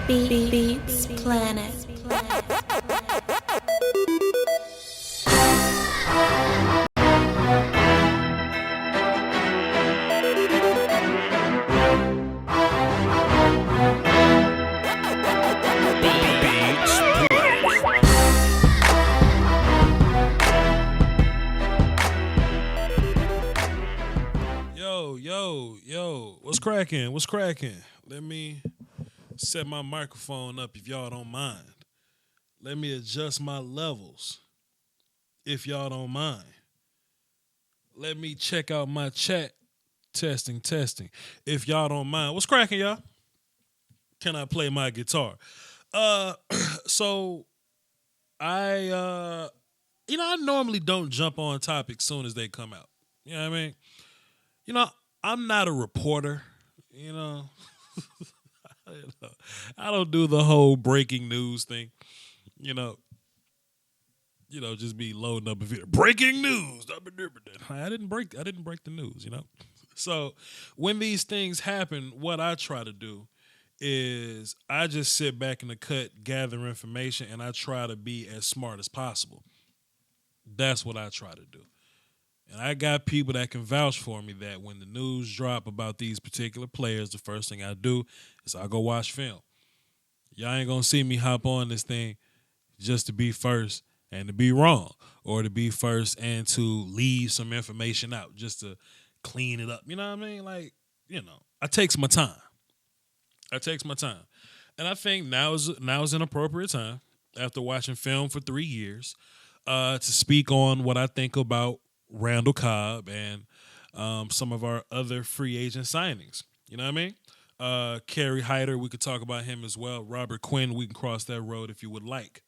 Beats Planet. Yo, what's cracking? What's cracking? Let me set my microphone up if y'all don't mind. Let me adjust my levels if y'all don't mind. Let me check out my chat. Testing. If y'all don't mind. What's cracking, y'all? Can I play my guitar? So I normally don't jump on topics soon as they come out. You know what I mean? I'm not a reporter, I don't do the whole breaking news thing, you know, just be loading up a video. Breaking news. I didn't break the news, So when these things happen, what I try to do is I just sit back in the cut, gather information, and I try to be as smart as possible. That's what I try to do. And I got people that can vouch for me that when the news drop about these particular players, the first thing I do is I go watch film. Y'all ain't gonna see me hop on this thing just to be first and to be wrong, or to be first and to leave some information out just to clean it up. You know what I mean? I takes my time. And I think now is an appropriate time, after watching film for 3 years, to speak on what I think about Randall Cobb and some of our other free agent signings. You know what I mean? Kerry, Hyder, we could talk about him as well. Robert Quinn, we can cross that road if you would like.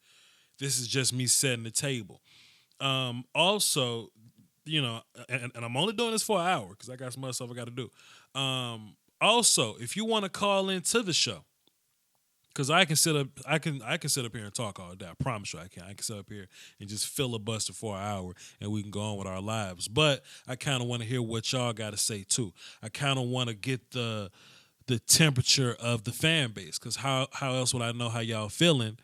This is just me setting the table. Also, and I'm only doing this for an hour because I got some other stuff I got to do. Also, if you want to call into the show, because I can sit up here and talk all day. I promise you I can. I can sit up here and just filibuster for an hour and we can go on with our lives. But I kind of want to hear what y'all got to say too. I kind of want to get the temperature of the fan base, because how else would I know how y'all feeling?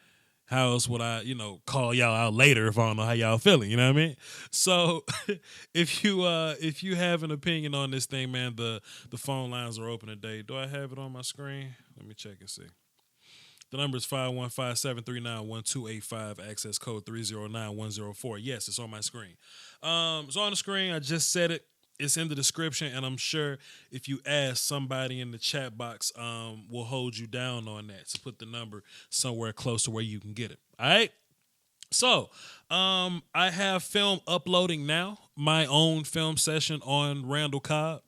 How else would I, call y'all out later if I don't know how y'all feeling? You know what I mean? So if you have an opinion on this thing, man, the phone lines are open today. Do I have it on my screen? Let me check and see. The number is 515-739-1285, access code 309104. Yes, it's on my screen. It's on the screen. I just said it. It's in the description, and I'm sure if you ask, somebody in the chat box will hold you down on that to put the number somewhere close to where you can get it. All right? So I have film uploading now, my own film session on Randall Cobb.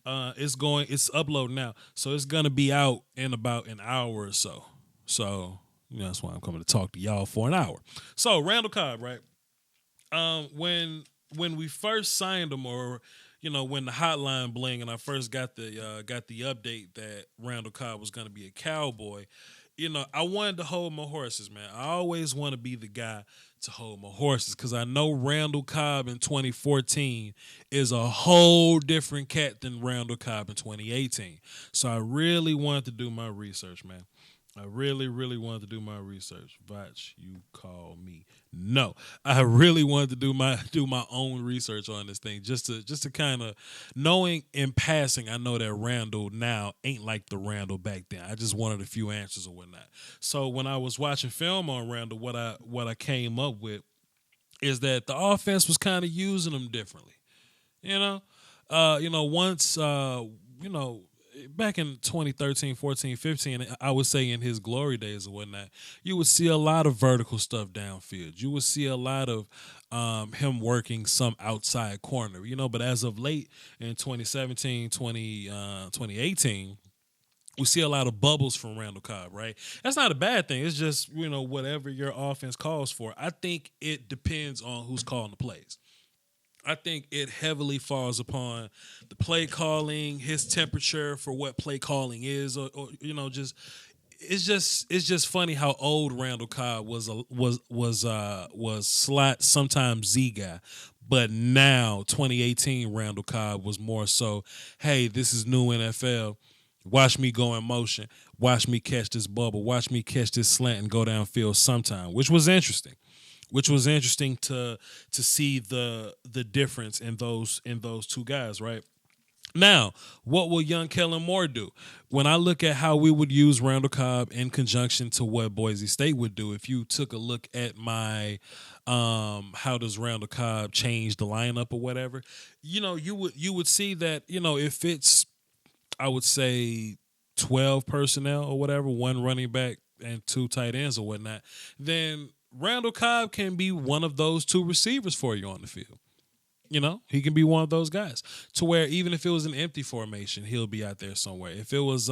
It's uploading now. So it's going to be out in about an hour or so. So, that's why I'm coming to talk to y'all for an hour. So, Randall Cobb, right? When we first signed him, or when the hotline bling and I first got the update that Randall Cobb was going to be a Cowboy, I wanted to hold my horses, man. I always want to be the guy to hold my horses, because I know Randall Cobb in 2014 is a whole different cat than Randall Cobb in 2018. So I really wanted to do my research, man. I really, really wanted to do my research. Voch, you call me. No, I really wanted to do my own research on this thing, just to kind of, knowing in passing, I know that Randall now ain't like the Randall back then. I just wanted a few answers or whatnot. So when I was watching film on Randall, what I came up with is that the offense was kind of using him differently. Once back in 2013, 14, 15, I would say in his glory days and whatnot, you would see a lot of vertical stuff downfield. You would see a lot of him working some outside corner, but as of late in 2017, 2018, we see a lot of bubbles from Randall Cobb, right? That's not a bad thing. It's just, whatever your offense calls for. I think it depends on who's calling the plays. I think it heavily falls upon the play calling, his temperature for what play calling is, or it's just funny how old Randall Cobb was slot, sometimes Z guy, but now 2018 Randall Cobb was more so, hey, this is new NFL. Watch me go in motion. Watch me catch this bubble. Watch me catch this slant and go downfield sometime, which was interesting. Which was interesting to see the difference in those two guys, right? Now, what will young Kellen Moore do? When I look at how we would use Randall Cobb in conjunction to what Boise State would do, if you took a look at my how does Randall Cobb change the lineup or whatever, you would see that, if it's, I would say, 12 personnel or whatever, one running back and two tight ends or whatnot, then Randall Cobb can be one of those two receivers for you on the field. He can be one of those guys to where even if it was an empty formation, he'll be out there somewhere. If it was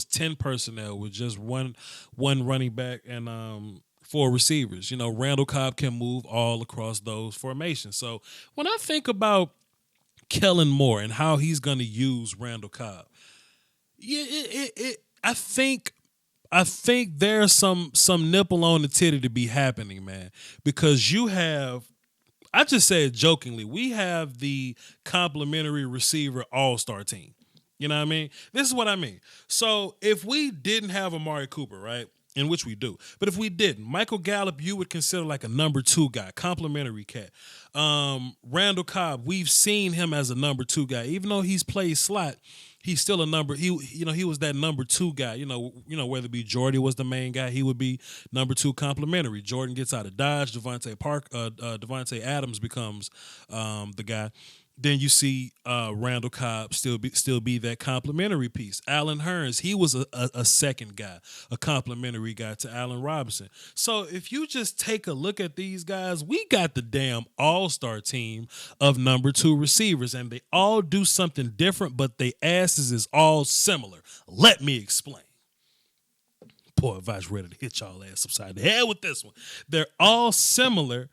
10 personnel with just one running back and four receivers, Randall Cobb can move all across those formations. So when I think about Kellen Moore and how he's going to use Randall Cobb, I think there's some nipple on the titty to be happening, man, because you have. I just said jokingly, we have the complimentary receiver all-star team. You know what I mean? This is what I mean. So if we didn't have Amari Cooper, right, in which we do, but if we didn't, Michael Gallup, you would consider like a number 2 guy, complimentary cat. Randall Cobb, we've seen him as a number 2 guy. Even though he's played slot, he's still a number. He was that number 2 guy. Whether it be Jordy was the main guy, he would be number 2 complimentary. Jordan gets out of Dodge. Devontae Adams becomes the guy. Then you see Randall Cobb still be that complimentary piece. Allen Hurns, he was a second guy, a complimentary guy to Allen Robinson. So if you just take a look at these guys, we got the damn all-star team of number 2 receivers, and they all do something different, but they asses is all similar. Let me explain. Boy, Voch ready to hit y'all ass upside the head with this one. They're all similar,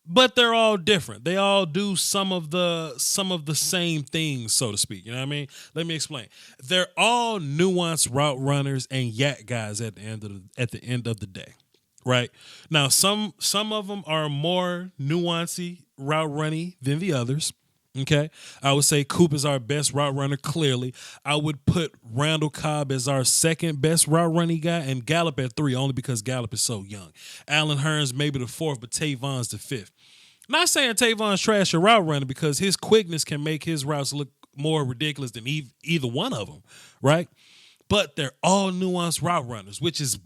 but they're all different. They all do some of the same things, so to speak. You know what I mean? Let me explain. They're all nuanced route runners and yak guys at the end of the day. Right? Now, some of them are more nuancy route runny than the others. Okay, I would say Coop is our best route runner, clearly. I would put Randall Cobb as our second best route running guy and Gallup at 3, only because Gallup is so young. Allen Hurns maybe the 4th, but Tavon's the 5th. Not saying Tavon's trash a route runner, because his quickness can make his routes look more ridiculous than either one of them, right? But they're all nuanced route runners, which is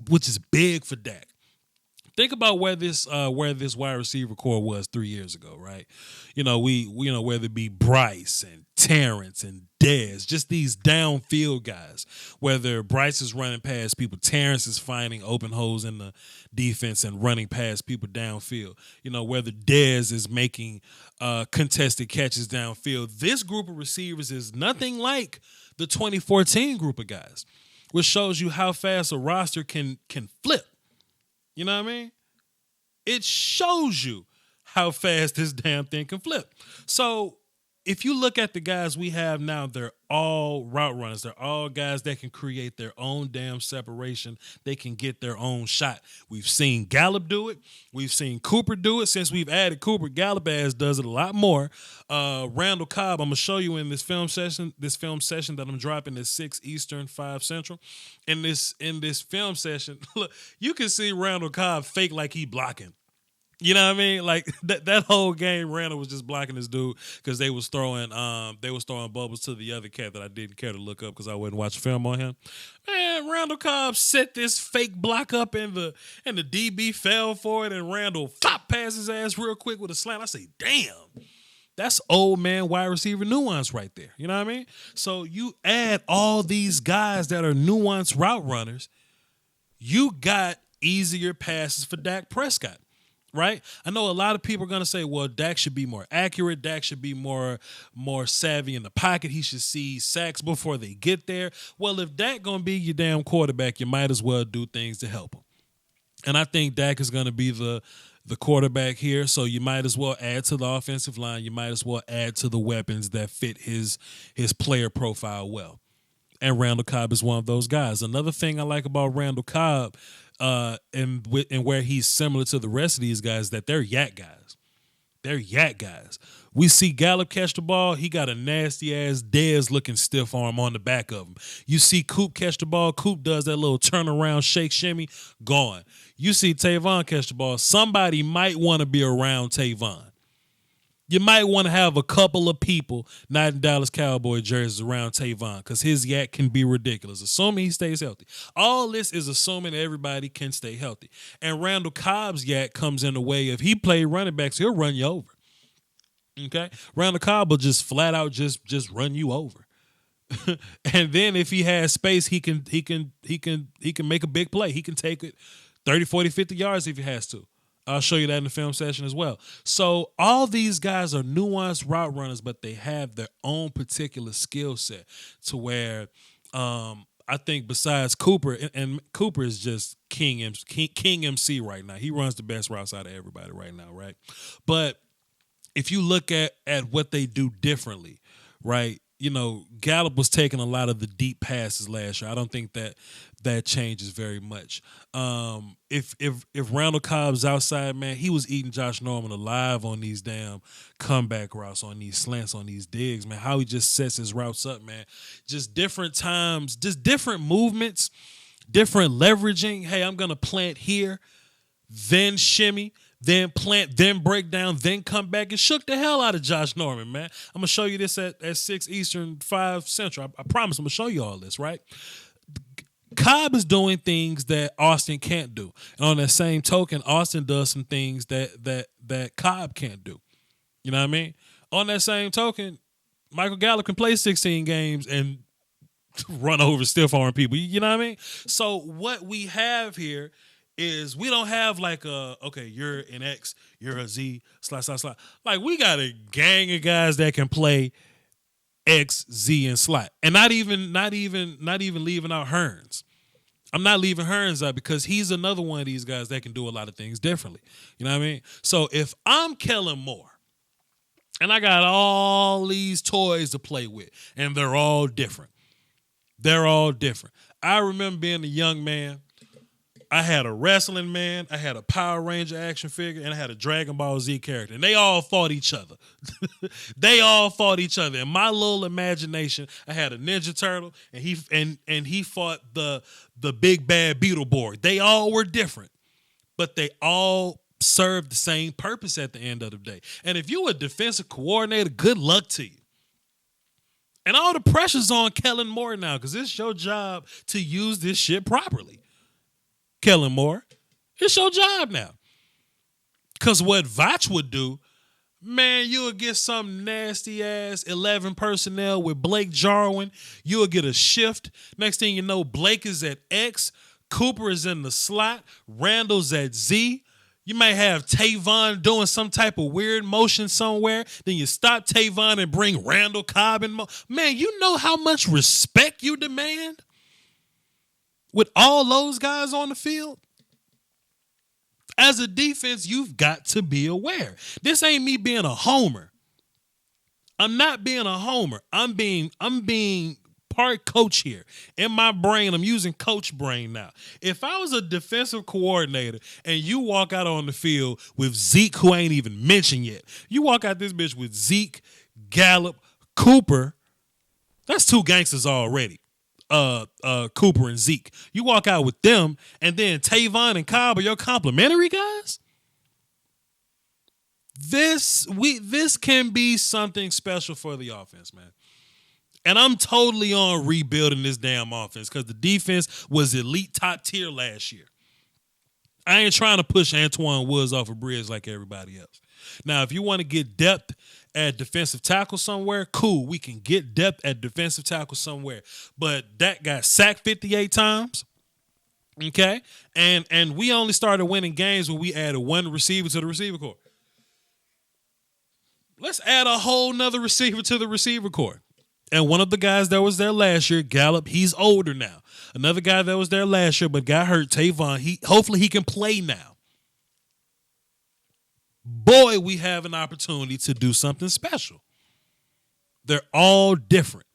big for Dak. Think about where this wide receiver core was 3 years ago, right? Whether it be Bryce and Terrence and Dez, just these downfield guys. Whether Bryce is running past people, Terrence is finding open holes in the defense and running past people downfield. Whether Dez is making contested catches downfield. This group of receivers is nothing like the 2014 group of guys, which shows you how fast a roster can flip. You know what I mean? It shows you how fast this damn thing can flip. So if you look at the guys we have now, they're all route runners. They're all guys that can create their own damn separation. They can get their own shot. We've seen Gallup do it. We've seen Cooper do it. Since we've added Cooper, Gallup does it a lot more. Randall Cobb, I'm going to show you in this film session that I'm dropping at 6 Eastern, 5 Central. In this film session, look, you can see Randall Cobb fake like he blocking. You know what I mean? Like that whole game, Randall was just blocking this dude because they was throwing bubbles to the other cat that I didn't care to look up because I wouldn't watch film on him. Man, Randall Cobb set this fake block up and the DB fell for it, and Randall past his ass real quick with a slant. I say, damn. That's old man wide receiver nuance right there. You know what I mean? So you add all these guys that are nuanced route runners, you got easier passes for Dak Prescott. Right? I know a lot of people are going to say, well, Dak should be more accurate. Dak should be more savvy in the pocket. He should see sacks before they get there. Well, if Dak going to be your damn quarterback, you might as well do things to help him. And I think Dak is going to be the quarterback here, so you might as well add to the offensive line. You might as well add to the weapons that fit his player profile well. And Randall Cobb is one of those guys. Another thing I like about Randall Cobb, and where he's similar to the rest of these guys, that they're yak guys. They're yak guys. We see Gallup catch the ball. He got a nasty ass Dez looking stiff arm on the back of him. You see Coop catch the ball. Coop does that little turnaround shake shimmy. Gone. You see Tavon catch the ball. Somebody might want to be around Tavon. You might want to have a couple of people not in Dallas Cowboy jerseys around Tavon because his yak can be ridiculous, assuming he stays healthy. All this is assuming everybody can stay healthy. And Randall Cobb's yak comes in the way if he played running backs, he'll run you over. Okay? Randall Cobb will just flat out just run you over. And then if he has space, he can make a big play. He can take it 30, 40, 50 yards if he has to. I'll show you that in the film session as well. So all these guys are nuanced route runners, but they have their own particular skill set to where I think besides Cooper, and Cooper is just King MC right now. He runs the best routes out of everybody right now, right? But if you look at what they do differently, right? You know, Gallup was taking a lot of the deep passes last year. I don't think that changes very much. If Randall Cobb's outside, man, he was eating Josh Norman alive on these damn comeback routes, on these slants, on these digs, man. How he just sets his routes up, man. Just different times, just different movements, different leveraging. Hey, I'm gonna plant here, then shimmy, then plant, then break down, then come back. It shook the hell out of Josh Norman, man. I'm going to show you this at 6 Eastern, 5 Central. I promise I'm going to show you all this, right? Cobb is doing things that Austin can't do. And on that same token, Austin does some things that Cobb can't do. You know what I mean? On that same token, Michael Gallup can play 16 games and run over stiff arm people. You know what I mean? So what we have here is we don't have like okay, you're an X, you're a Z, slot. Like we got a gang of guys that can play X, Z, and slot. And not even leaving out Hearns. I'm not leaving Hearns out because he's another one of these guys that can do a lot of things differently. You know what I mean? So if I'm Kellen Moore and I got all these toys to play with and they're all different. I remember being a young man. I had a wrestling man, I had a Power Ranger action figure, and I had a Dragon Ball Z character. And they all fought each other. In my little imagination, I had a Ninja Turtle, and he fought the big bad Beetleborg. They all were different, but they all served the same purpose at the end of the day. And if you're a defensive coordinator, good luck to you. And all the pressure's on Kellen Moore now because it's your job to use this shit properly. Kellen Moore, it's your job now. Because what Voch would do, man, you would get some nasty ass 11 personnel with Blake Jarwin. You would get a shift. Next thing you know, Blake is at X. Cooper is in the slot. Randall's at Z. You may have Tavon doing some type of weird motion somewhere. Then you stop Tavon and bring Randall Cobb in. Man, you know how much respect you demand? With all those guys on the field, as a defense, you've got to be aware. This ain't me being a homer. I'm not being a homer. I'm being part coach here. In my brain, I'm using coach brain now. If I was a defensive coordinator and you walk out on the field with Zeke, who ain't even mentioned yet, you walk out this bitch with Zeke, Gallup, Cooper, that's two gangsters already. Cooper and Zeke. You walk out with them, and then Tavon and Cobb are your complimentary guys. This can be something special for the offense, man. And I'm totally on rebuilding this damn offense because the defense was elite top tier last year. I ain't trying to push Antoine Woods off a bridge like everybody else. Now, if you want to get depth at defensive tackle somewhere, cool. We can get depth at defensive tackle somewhere. But that got sacked 58 times. Okay? And we only started winning games when we added one receiver to the receiver corps. Let's add a whole nother receiver to the receiver corps. And one of the guys that was there last year, Gallup, he's older now. Another guy that was there last year but got hurt, Tavon, hopefully he can play now. Boy, we have an opportunity to do something special. They're all different.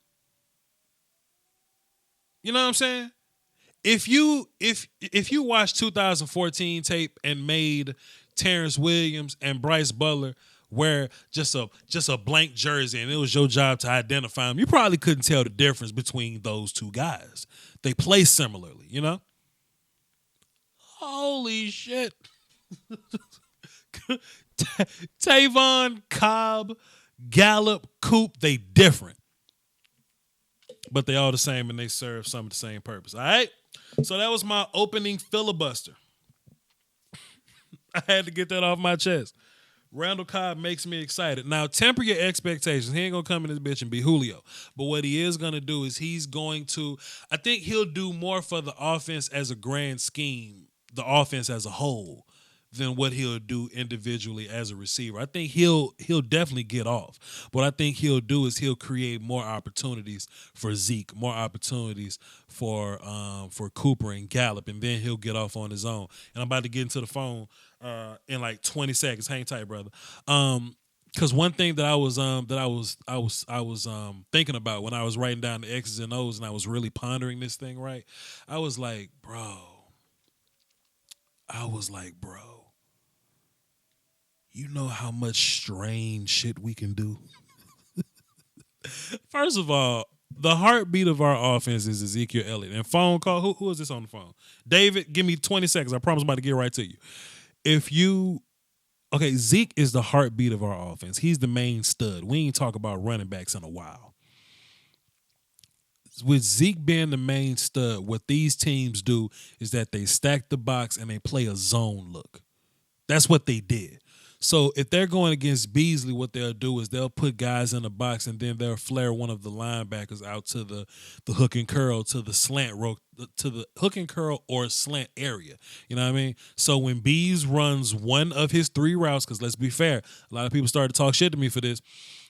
You know what I'm saying? If you watch 2014 tape and made Terrence Williams and Bryce Butler wear just a blank jersey and it was your job to identify them, you probably couldn't tell the difference between those two guys. They play similarly, you know? Holy shit. Tavon, Cobb, Gallup, Coop, they different. But they all the same and they serve some of the same purpose. All right? So that was my opening filibuster. I had to get that off my chest. Randall Cobb makes me excited. Now, temper your expectations. He ain't going to come in this bitch and be Julio. But what he is going to do is I think he'll do more for the offense as a grand scheme, the offense as a whole, than what he'll do individually as a receiver. I think he'll definitely get off. What I think he'll do is he'll create more opportunities for Zeke, more opportunities for Cooper and Gallup, and then he'll get off on his own. And I'm about to get into the phone in like 20 seconds. Hang tight, brother. Because one thing that I was thinking about when I was writing down the X's and O's and I was really pondering this thing, right? I was like, bro. You know how much strange shit we can do? First of all, the heartbeat of our offense is Ezekiel Elliott. And phone call, who is this on the phone? David, give me 20 seconds. I promise I'm about to get right to you. Zeke is the heartbeat of our offense. He's the main stud. We ain't talk about running backs in a while. With Zeke being the main stud, what these teams do is that they stack the box and they play a zone look. That's what they did. So if they're going against Beasley, what they'll do is they'll put guys in the box and then they'll flare one of the linebackers out to the hook and curl, to the slant rope, to the hook and curl or slant area. You know what I mean? So when Bees runs one of his three routes, because let's be fair, a lot of people started to talk shit to me for this,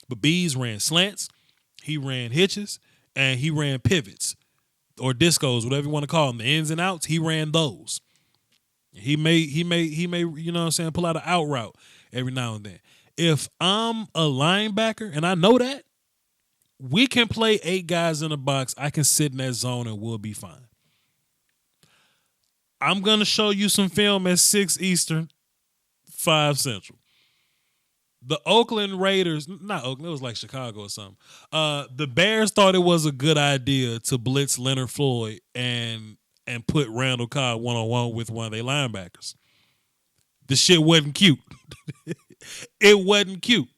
but Bees ran slants, he ran hitches, and he ran pivots or discos, whatever you want to call them, the ins and outs. He ran those. He may, you know what I'm saying, pull out an out route every now and then. If I'm a linebacker and I know that, we can play 8 guys in a box. I can sit in that zone and we'll be fine. I'm going to show you some film at 6 Eastern, 5 Central. The Oakland Raiders, not Oakland, it was like Chicago or something. The Bears thought it was a good idea to blitz Leonard Floyd and put Randall Cobb one-on-one with one of their linebackers. The shit wasn't cute. It wasn't cute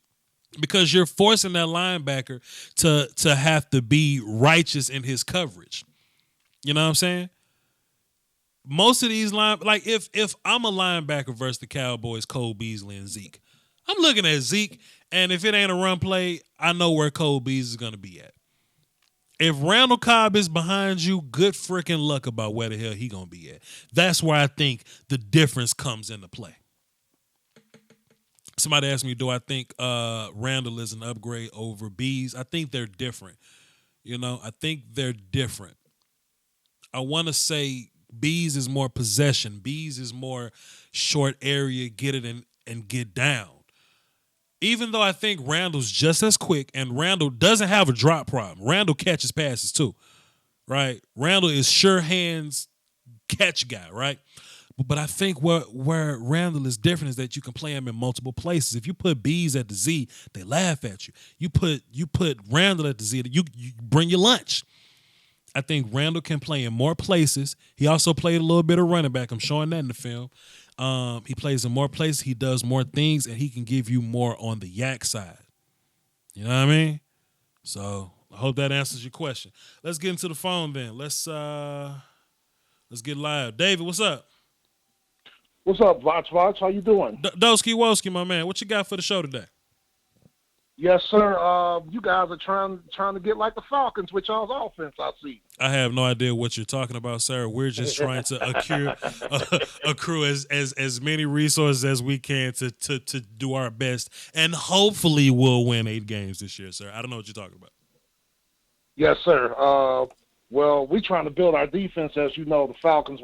because you're forcing that linebacker to have to be righteous in his coverage. You know what I'm saying? Most of these like if I'm a linebacker versus the Cowboys, Cole Beasley and Zeke, I'm looking at Zeke, and if it ain't a run play, I know where Cole Beasley is going to be at. If Randall Cobb is behind you, good freaking luck about where the hell he going to be at. That's where I think the difference comes into play. Somebody asked me, do I think Randall is an upgrade over Bees? I think they're different. You know, I think they're different. I want to say Bees is more possession. Bees is more short area, get it and get down. Even though I think Randall's just as quick, and Randall doesn't have a drop problem. Randall catches passes too, right? Randall is sure hands catch guy, right? But I think where Randall is different is that you can play him in multiple places. If you put Bees at the Z, they laugh at you. You put Randall at the Z, you bring your lunch. I think Randall can play in more places. He also played a little bit of running back. I'm showing that in the film. He plays in more places. He does more things, and he can give you more on the yak side. You know what I mean? So I hope that answers your question. Let's get into the phone then. Let's get live. David, what's up? What's up, Voch? How you doing? Doski Woski, my man. What you got for the show today? Yes, sir. You guys are trying to get like the Falcons with y'all's offense, I see. I have no idea what you're talking about, sir. We're just trying to accrue as many resources as we can to do our best, and hopefully we'll win 8 games this year, sir. I don't know what you're talking about. Yes, sir. Well, we're trying to build our defense, as you know, the Falcons.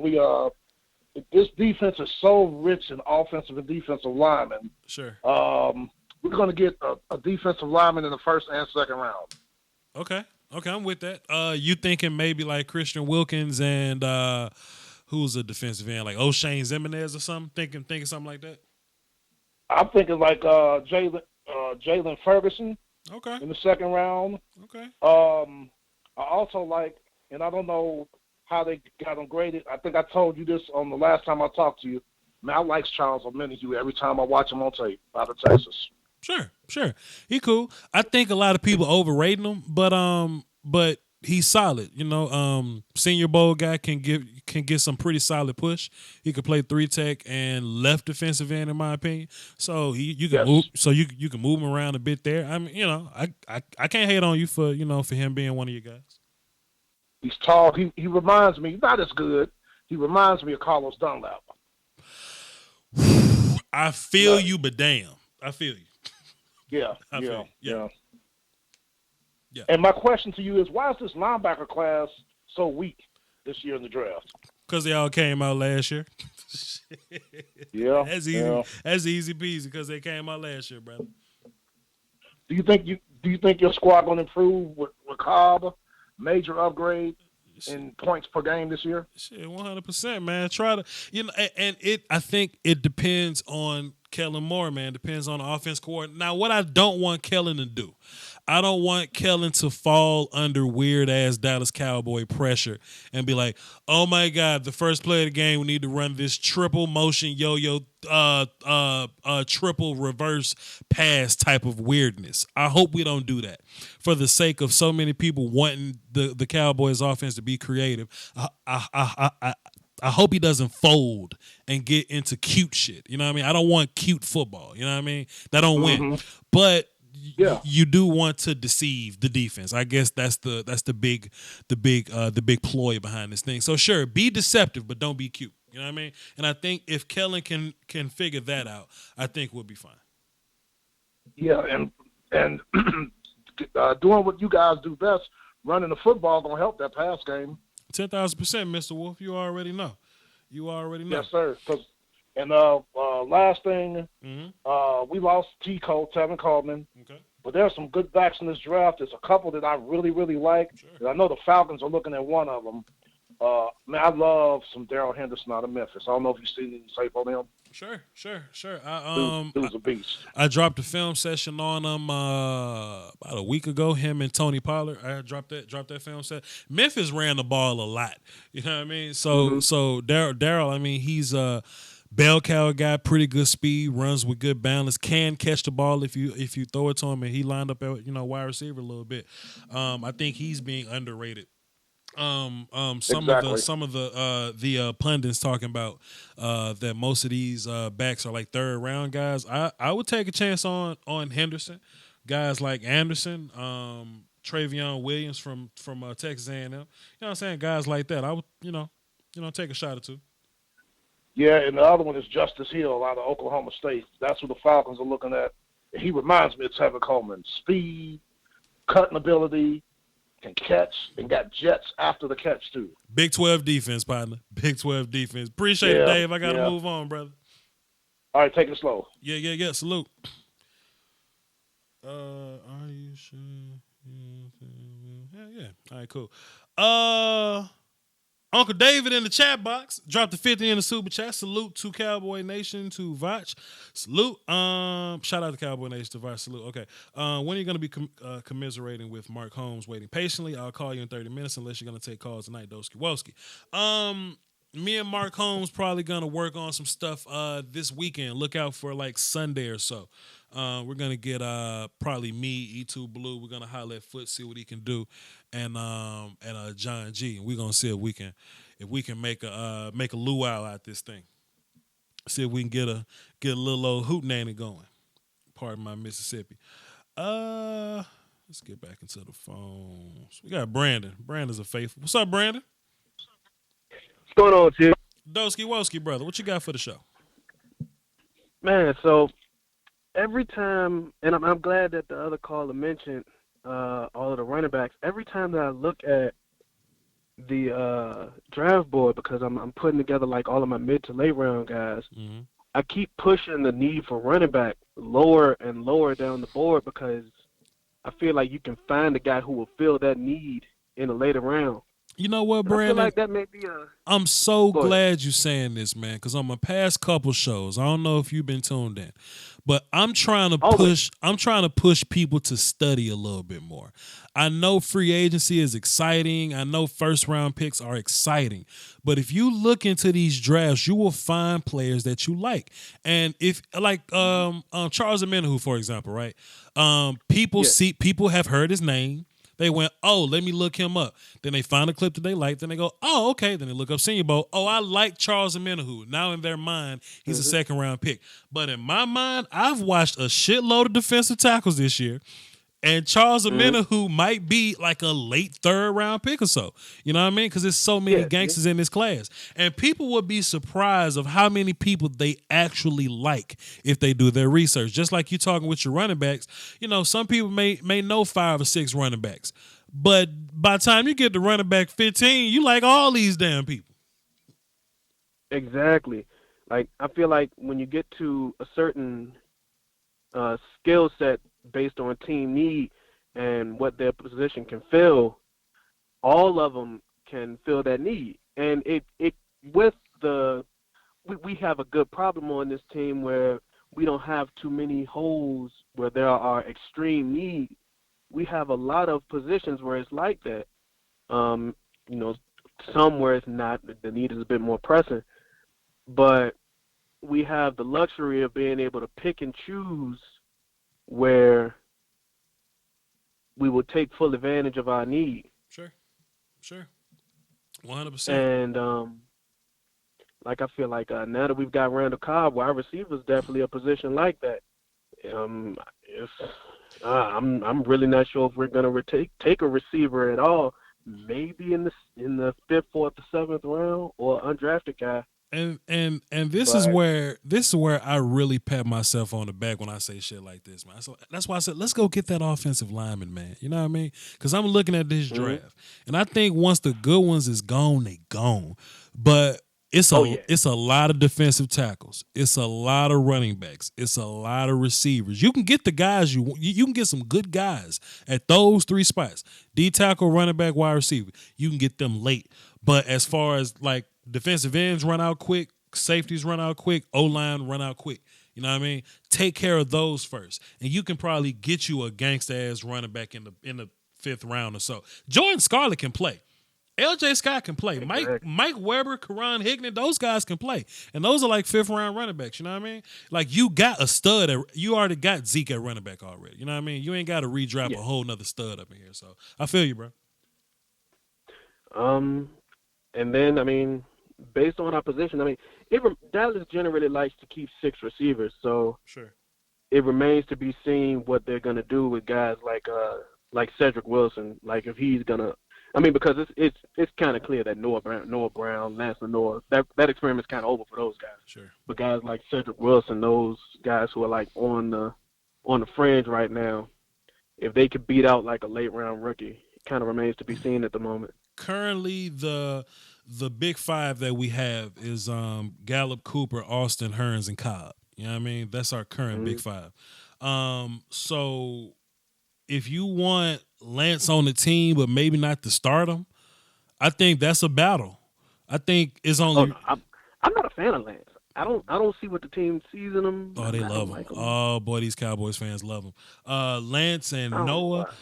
This defense is so rich in offensive and defensive linemen. Sure. We're going to get a defensive lineman in the first and second round. Okay, I'm with that. You thinking maybe like Christian Wilkins and who's a defensive end, like O'Shane Zimenez or something? Thinking something like that? I'm thinking like Jalen Ferguson Okay. in the second round. Okay. I also like, and I don't know how they got him graded. I think I told you this on the last time I talked to you. Man, I like Charles Omenihu every time I watch him on tape out of Texas. Sure. He cool. I think a lot of people overrating him, but he's solid. Senior Bowl guy can get some pretty solid push. He could play 3-tech and left defensive end, in my opinion. So you can Yes. move. So you can move him around a bit there. I mean, I can't hate on you for for him being one of your guys. He's tall. He reminds me, not as good. He reminds me of Carlos Dunlap. I feel you, but damn, I feel you. Yeah, I feel you. Yeah. And my question to you is, why is this linebacker class so weak this year in the draft? Because they all came out last year. Yeah, that's easy. Yeah. That's easy peasy because they came out last year, brother. Do you think your squad going to improve with Cobb? Major upgrade in points per game this year? Shit, 100%, man. Try to, and I think it depends on Kellen Moore, man. Depends on the offense coordinator. Now, what I don't want Kellen to do, I don't want Kellen to fall under weird ass Dallas Cowboy pressure and be like, oh my God, the first play of the game, we need to run this triple motion yo-yo, triple reverse pass type of weirdness. I hope we don't do that for the sake of so many people wanting the Cowboys offense to be creative. I hope he doesn't fold and get into cute shit. You know what I mean? I don't want cute football. You know what I mean? That don't win. But you do want to deceive the defense. I guess that's the big ploy behind this thing. So sure, be deceptive, but don't be cute. You know what I mean? And I think if Kellen can figure that out, I think we'll be fine. Yeah, and doing what you guys do best, running the football gonna help that pass game. 10,000%, Mr. Wolf. You already know. Yes, sir. And last thing, we lost T-Cole, Tevin Coleman. Okay. But there's some good backs in this draft. There's a couple that I really, really like. Sure. And I know the Falcons are looking at one of them. Man, I love some Darrell Henderson out of Memphis. I don't know if you've seen any tape on him. Sure. Dude's a beast. I dropped a film session on him about a week ago. Him and Tony Pollard. I dropped that film set. Memphis ran the ball a lot. You know what I mean? So Darrell. I mean, he's a bell cow guy, pretty good speed, runs with good balance, can catch the ball if you throw it to him, and he lined up at wide receiver a little bit. I think he's being underrated. Some of the pundits talking about that most of these backs are like third round guys. I would take a chance on Henderson, guys like Anderson, Travion Williams from Texas A&M. You know what I'm saying? Guys like that. I would take a shot or two. Yeah, and the other one is Justice Hill out of Oklahoma State. That's who the Falcons are looking at. He reminds me of Tevin Coleman. Speed, cutting ability, can catch, and got jets after the catch, too. Big 12 defense, partner. Big 12 defense. Appreciate it, Dave. I got to move on, brother. All right, take it slow. Yeah. Salute. Are you sure? Yeah. All right, cool. Uncle David in the chat box dropped the 50 in the super chat. Salute to Cowboy Nation, to Voch. Salute. Shout out to Cowboy Nation, to Voch. Salute. Okay. When are you going to be commiserating with Mark Holmes waiting patiently? I'll call you in 30 minutes unless you're going to take calls tonight, Doski Woski. Me and Mark Holmes probably going to work on some stuff this weekend. Look out for like Sunday or so. We're going to get probably me, E2 Blue. We're going to holler at Foot, see what he can do, and John G. And we're going to see if we can make a luau out this thing. See if we can get a little old hootenanny going. Pardon my Mississippi. Let's get back into the phones. We got Brandon. Brandon's a faithful. What's up, Brandon? What's going on, Tim? Doski Woski, brother. What you got for the show? Man, so every time, and I'm glad that the other caller mentioned all of the running backs. Every time that I look at the draft board, because I'm putting together like all of my mid to late round guys, I keep pushing the need for running back lower and lower down the board because I feel like you can find a guy who will fill that need in a later round. You know what, And I feel Brandon? like that may be a. I'm so Go ahead. glad you saying this, man, because on my past couple shows, I don't know if you've been tuned in, but I'm trying to Always. push people to study a little bit more. I know free agency is exciting. I know first round picks are exciting. But if you look into these drafts, you will find players that you like. And if like Charles Omenihu, for example, right? Yeah. People have heard his name. They went, oh, let me look him up. Then they find a clip that they like. Then they go, oh, okay. Then they look up Senior Bowl. Oh, I like Charles Omenihu. Now in their mind, he's a second round pick. But in my mind, I've watched a shitload of defensive tackles this year. And Charles Omenihu might be like a late third round pick or so. You know what I mean? Because there's so many gangsters in this class. And people would be surprised of how many people they actually like if they do their research. Just like you talking with your running backs. You know, some people may know 5 or 6 running backs. But by the time you get to running back 15, you like all these damn people. Exactly. Like I feel like when you get to a certain skill set based on team need and what their position can fill, all of them can fill that need. And it with the we have a good problem on this team where we don't have too many holes where there are extreme needs. We have a lot of positions where it's like that. You know, some where it's not, the need is a bit more pressing, but we have the luxury of being able to pick and choose where we will take full advantage of our need. Sure. 100%. And like I feel like now that we've got Randall Cobb, wide receiver is definitely a position like that. If I'm really not sure if we're gonna take a receiver at all. Maybe in the 5th, 4th, or 7th round, or undrafted guy. And this is where I really pat myself on the back when I say shit like this, man. So that's why I said let's go get that offensive lineman, man. You know what I mean? Because I'm looking at this draft, and I think once the good ones is gone, they gone. But it's a lot of defensive tackles. It's a lot of running backs. It's a lot of receivers. You can get the guys you can get some good guys at those 3 spots: D tackle, running back, wide receiver. You can get them late. But as far as like defensive ends run out quick, safeties run out quick, O-line run out quick. You know what I mean? Take care of those first. And you can probably get you a gangsta-ass running back in the 5th round or so. Jordan Scarlett can play. LJ Scott can play. Mike Weber, Karan Hignett, those guys can play. And those are like 5th round running backs. You know what I mean? Like you got a stud. You already got Zeke at running back already. You know what I mean? You ain't got to redraft a whole nother stud up in here. So I feel you, bro. And then, I mean, based on our position, I mean, Dallas generally likes to keep 6 receivers, so it remains to be seen what they're gonna do with guys like Cedric Wilson. Like if he's gonna, I mean, because it's kind of clear that Noah Brown, Lance Lenoir, that experiment's kind of over for those guys. Sure. But guys like Cedric Wilson, those guys who are like on the fringe right now, if they could beat out like a late round rookie, it kind of remains to be seen at the moment. Currently, the big 5 that we have is Gallup, Cooper, Austin, Hearns, and Cobb. You know what I mean? That's our current big 5. So if you want Lance on the team, but maybe not to start him, I think that's a battle. I think it's only. I'm not a fan of Lance. I don't see what the team sees in him. Oh, they love him. Like oh boy, these Cowboys fans love him. Lance and Noah.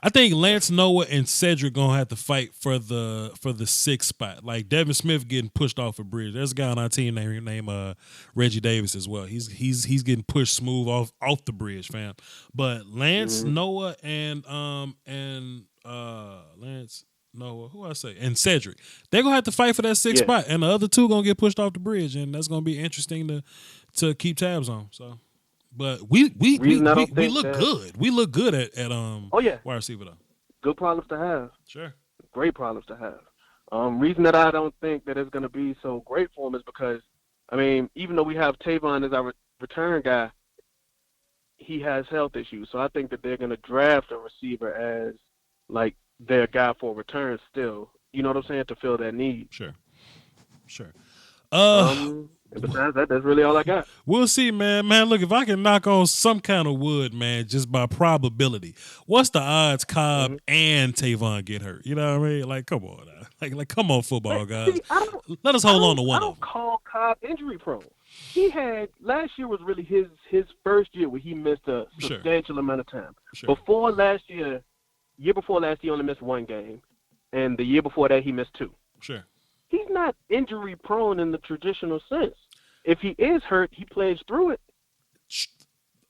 I think Lance, Noah, and Cedric gonna have to fight for the 6th spot. Like Devin Smith getting pushed off a bridge. There's a guy on our team named Reggie Davis as well. He's getting pushed smooth off the bridge, fam. But Lance, Noah, and Lance, Noah, who I say, and Cedric, they're gonna have to fight for that 6th spot, and the other 2 gonna get pushed off the bridge, and that's gonna be interesting to keep tabs on. So. But we look good. We look good at wide receiver though. Good problems to have. Sure. Great problems to have. Reason that I don't think that it's going to be so great for him is because, I mean, even though we have Tavon as our return guy, he has health issues. So I think that they're going to draft a receiver as like their guy for return still. You know what I'm saying? To fill that need. Sure. And besides that, that's really all I got. We'll see, man. Man, look, if I can knock on some kind of wood, man, just by probability, what's the odds Cobb and Tavon get hurt? You know what I mean? Like, come on, now. Like, come on, football guys. See, Let us hold on to one I of don't them. call Cobb injury prone. He had last year was really his first year where he missed a substantial amount of time. Sure. Before last year before last, he only missed one game, and the year before that, he missed two. Sure. He's not injury prone in the traditional sense. If he is hurt, he plays through it.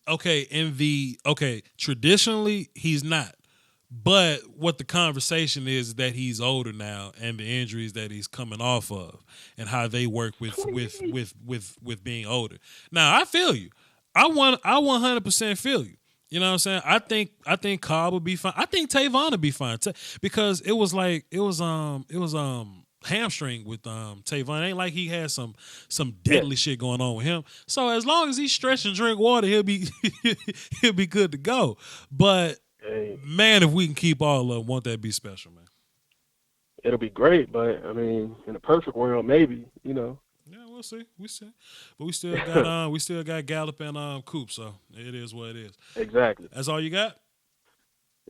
Okay, traditionally he's not. But what the conversation is that he's older now, and the injuries that he's coming off of, and how they work with being older. Now, I feel you. I 100% feel you. You know what I'm saying? I think Cobb would be fine. I think Tavon would be fine because it was hamstring with Tavon. It ain't like he had some deadly shit going on with him. So as long as he stretch and drink water, he'll be he'll be good to go. But man, if we can keep all of them, won't that be special, man? It'll be great, but I mean, in a perfect world, maybe, you know. Yeah, we'll see. But we still got Gallup and Coop, so it is what it is. Exactly. That's all you got?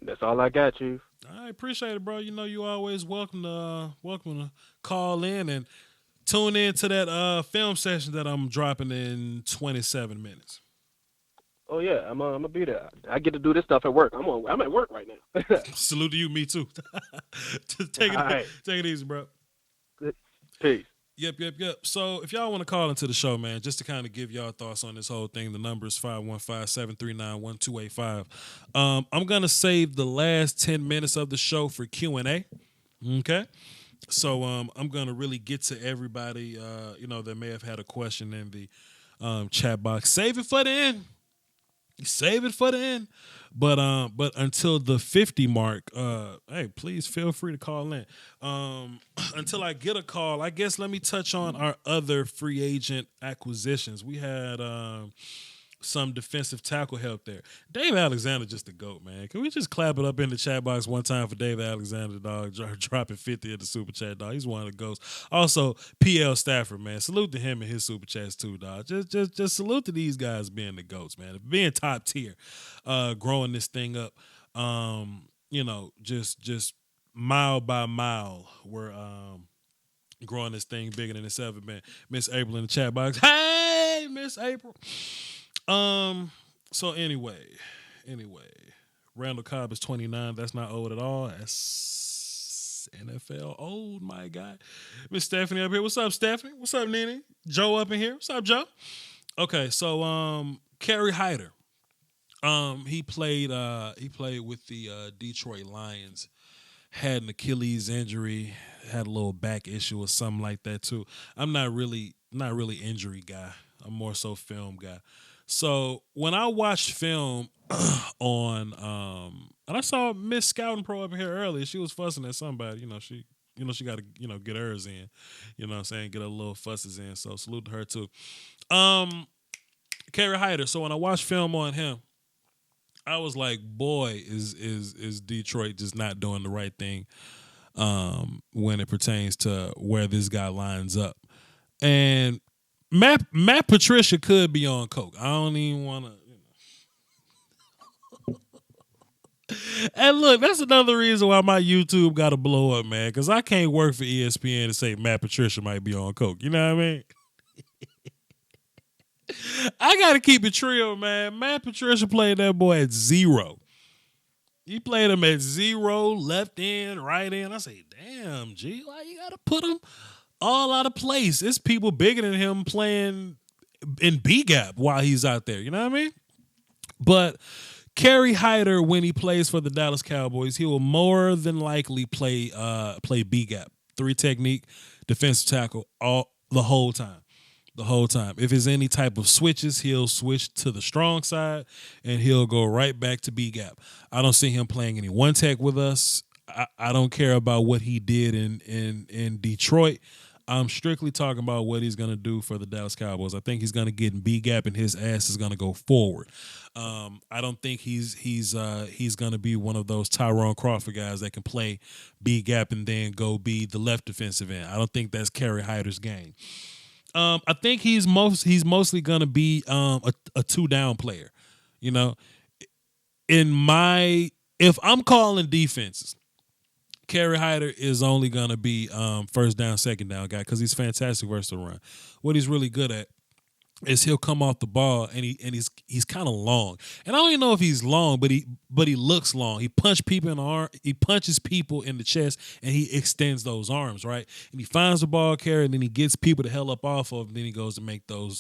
That's all I got, Chief. I appreciate it, bro. You know you always welcome to call in and tune in to that film session that I'm dropping in 27 minutes. Oh yeah, I'm gonna be there. I get to do this stuff at work. I'm at work right now. Salute to you, me too. Take it easy, bro. Peace. Yep. So if y'all want to call into the show, man, just to kind of give y'all thoughts on this whole thing, the number is 515-739-1285. I'm going to save the last 10 minutes of the show for Q&A. Okay? So I'm going to really get to everybody, that may have had a question in the chat box. Save it for the end. But until the 50 mark, hey, please feel free to call in. Until I get a call, I guess let me touch on our other free agent acquisitions. We had some defensive tackle help there. Dave Alexander just the GOAT, man. Can we just clap it up in the chat box one time for Dave Alexander, dog, dropping 50 at the super chat, dog. He's one of the GOATs. Also, PL Stafford, man. Salute to him and his super chats too, dog. Just salute to these guys being the GOATs, man. Being top tier, growing this thing up. Just mile by mile, we're growing this thing bigger than it's ever been. Miss April in the chat box. Hey, Miss April. So anyway, Randall Cobb is 29. That's not old at all. That's NFL old, my guy. Miss Stephanie up here. What's up, Stephanie? What's up, Nene? Joe up in here. What's up, Joe? Okay, so Kerry Hyder. He played with the Detroit Lions. Had an Achilles injury, had a little back issue or something like that too. I'm not really injury guy. I'm more so film guy. So when I watched film on and I saw Miss Scouting Pro up here earlier, she was fussing at somebody. She got to get hers in. You know what I'm saying? Get her little fusses in. So salute to her too. Kerry Hyder. So when I watched film on him, I was like, boy, is Detroit just not doing the right thing when it pertains to where this guy lines up. And Matt Patricia could be on coke. I don't even want to. And look, that's another reason why my YouTube got to blow up, man, because I can't work for ESPN to say Matt Patricia might be on coke. You know what I mean? I got to keep it real, man. Matt Patricia played that boy at 0. He played him at 0, left end, right end. I say, damn, G, why you got to put him all out of place? It's people bigger than him playing in B-gap while he's out there. You know what I mean? But Kerry Hyder, when he plays for the Dallas Cowboys, he will more than likely play B-gap, 3 technique, defensive tackle the whole time. If there's any type of switches, he'll switch to the strong side and he'll go right back to B-gap. I don't see him playing any one tech with us. I don't care about what he did in Detroit. I'm strictly talking about what he's going to do for the Dallas Cowboys. I think he's going to get in B-gap and his ass is going to go forward. I don't think he's going to be one of those Tyrone Crawford guys that can play B-gap and then go be the left defensive end. I don't think that's Kerry Hyder's game. I think he's mostly gonna be a two down player. You know, if I'm calling defenses, Kerry Hyder is only gonna be first down, second down guy because he's fantastic versus the run. What he's really good at is he'll come off the ball and he's kind of long. And I don't even know if he's long, but he looks long. He punches people in the arm, he punches people in the chest, and he extends those arms, right? And he finds the ball carrier, and then he gets people to hell up off of him. Then he goes to make those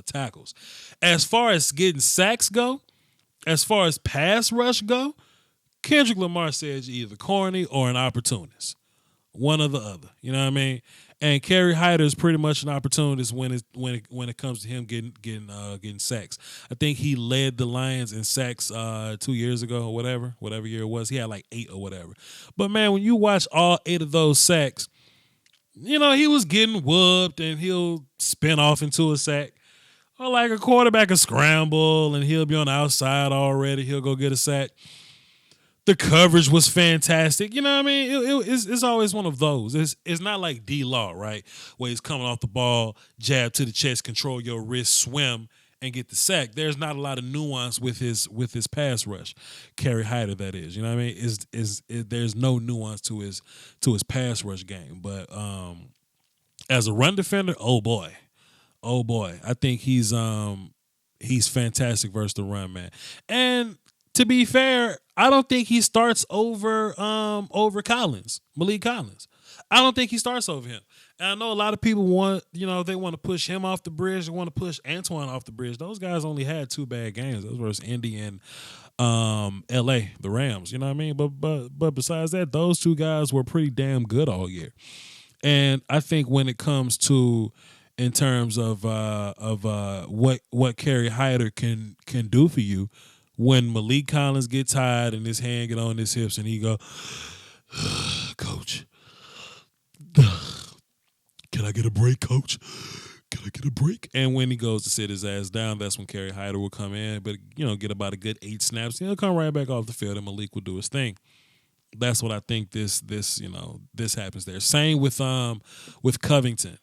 tackles. As far as getting sacks go, as far as pass rush go, Kendrick Lamar says you're either corny or an opportunist. One or the other. You know what I mean? And Kerry Hyder is pretty much an opportunist when it comes to him getting sacks. I think he led the Lions in sacks 2 years ago or whatever year it was. He had like 8 or whatever. But man, when you watch all 8 of those sacks, you know, he was getting whooped and he'll spin off into a sack. Or like a quarterback a scramble and he'll be on the outside already. He'll go get a sack. The coverage was fantastic. You know what I mean? It's always one of those. It's not like D-Law, right? Where he's coming off the ball, jab to the chest, control your wrist, swim, and get the sack. There's not a lot of nuance with his pass rush. Kerry Hyder, that is. You know what I mean? There's no nuance to his pass rush game. But as a run defender, oh boy. I think he's fantastic versus the run, man. And to be fair, I don't think he starts over Collins, Malik Collins. I don't think he starts over him. And I know a lot of people they want to push him off the bridge. They want to push Antoine off the bridge. Those guys only had 2 bad games. Those versus Indy and LA, the Rams. You know what I mean? But besides that, those 2 guys were pretty damn good all year. And I think when it comes to in terms of what Kerry Hyder can do for you, when Malik Collins gets tired and his hand get on his hips and he go, Coach, can I get a break, Coach? Can I get a break? And when he goes to sit his ass down, that's when Kerry Hyder will come in, but get about a good 8 snaps. He'll come right back off the field and Malik will do his thing. That's what I think this happens there. Same with Covington.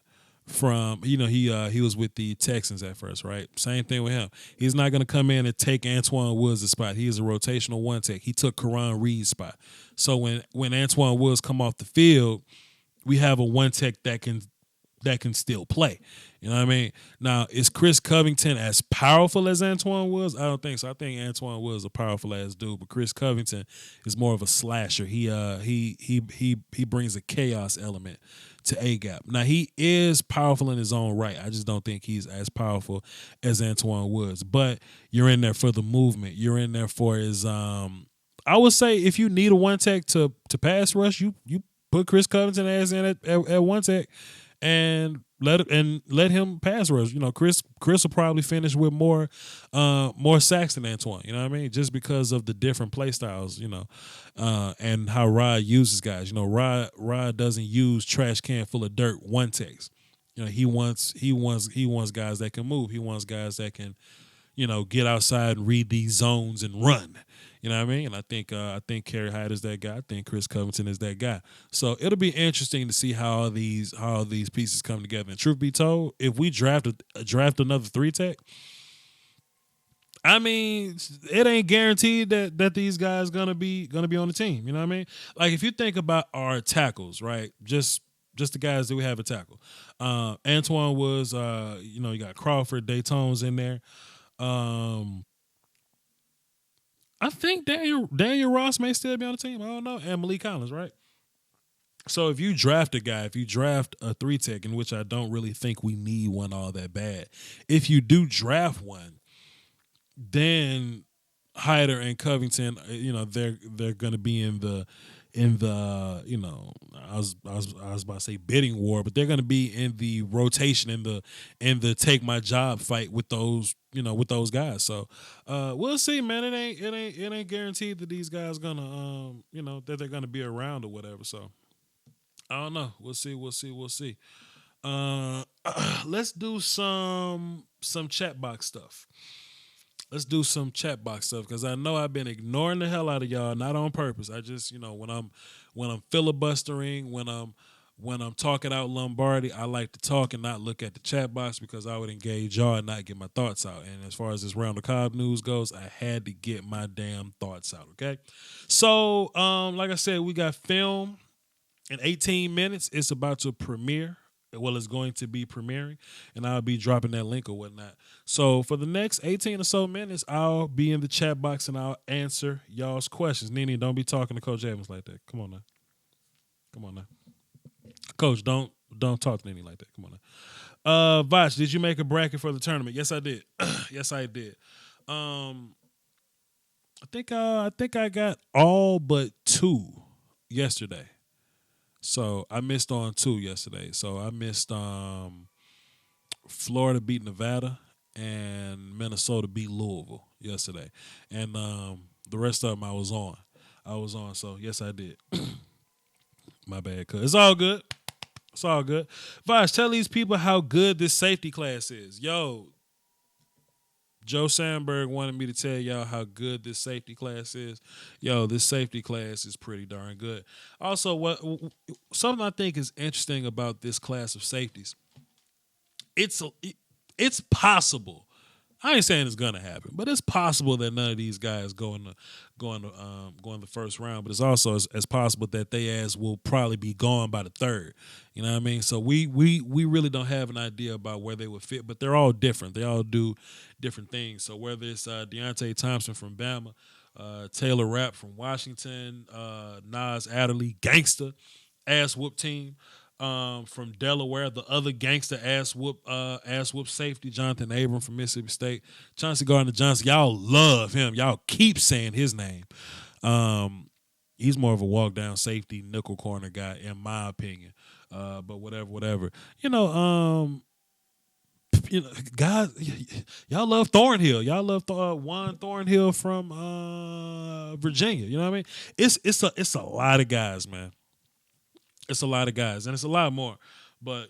He was with the Texans at first, right? Same thing with him. He's not going to come in and take Antoine Woods' spot. He is a rotational one tech. He took Karan Reed's spot. So when Antoine Woods come off the field, we have a one tech that can still play. You know what I mean? Now, is Chris Covington as powerful as Antoine Woods? I don't think so. I think Antoine Woods is a powerful ass dude, but Chris Covington is more of a slasher. He brings a chaos element to A-Gap. Now, he is powerful in his own right. I just don't think he's as powerful as Antoine Woods. But you're in there for the movement. You're in there for his I would say if you need a one tech to pass rush, you put Chris Covington ass in at one tech and let him pass rush. Chris will probably finish with more sacks than Antoine. You know what I mean? Just because of the different play styles, and how Rod uses guys. Rod doesn't use trash can full of dirt one techs. He wants guys that can move. He wants guys that can, get outside and read these zones and run. You know what I mean? And I think Kerry Hyder is that guy. I think Chris Covington is that guy. So it'll be interesting to see how these pieces come together. And truth be told, if we draft another 3 tech, I mean, it ain't guaranteed that these guys gonna be on the team. You know what I mean? Like if you think about our tackles, right? Just the guys that we have at tackle. Antoine Woods, you got Crawford, Dayton's in there. I think Daniel Ross may still be on the team. I don't know. And Malik Collins, right? So if you draft a guy, if you draft a 3 tech, in which I don't really think we need one all that bad, if you do draft one, then Hyder and Covington, they're going to be in the I was about to say bidding war, but they're going to be in the rotation in the take my job fight with those guys. So we'll see, man. It ain't guaranteed that these guys gonna that they're gonna be around or whatever. So I don't know. We'll see. Let's do some chat box stuff. Let's do some chat box stuff because I know I've been ignoring the hell out of y'all, not on purpose. I just, when I'm filibustering, when when I'm talking out Lombardi, I like to talk and not look at the chat box because I would engage y'all and not get my thoughts out. And as far as this Randall Cobb news goes, I had to get my damn thoughts out, okay? So, like I said, we got film in 18 minutes. It's about to premiere. Well, it's going to be premiering, and I'll be dropping that link or whatnot. So for the next 18 or so minutes, I'll be in the chat box and I'll answer y'all's questions. Nene, don't be talking to Coach Evans like that. Come on now. Come on now. Coach, don't talk to Nene like that. Come on now. Voch, did you make a bracket for the tournament? Yes, I did. Yes, I did. I think I got all but 2 yesterday. So I missed on 2 yesterday. So I missed Florida beat Nevada and Minnesota beat Louisville yesterday. And the rest of them I was on. So yes, I did. My bad, cuz. It's all good. It's all good. Voch, tell these people how good this safety class is. Yo, Joe Sandberg wanted me to tell y'all how good this safety class is. Yo, this safety class is pretty darn good. Also, something I think is interesting about this class of safeties, it's possible. I ain't saying it's gonna happen, but it's possible that none of these guys go in the first round. But it's also as possible that they ass will probably be gone by the third. You know what I mean? So we really don't have an idea about where they would fit, but they're all different. They all do different things. So whether it's Deontay Thompson from Bama, Taylor Rapp from Washington, Nas Adderley, gangster ass whoop team. From Delaware, the other gangster ass whoop safety, Jonathan Abram from Mississippi State, Chauncey Gardner-Johnson. Y'all love him. Y'all keep saying his name. He's more of a walk down safety nickel corner guy, in my opinion. But whatever. Guys, y'all love Thornhill. Y'all love Juan Thornhill from Virginia. You know what I mean? It's a lot of guys, man. It's a lot of guys, and it's a lot more. But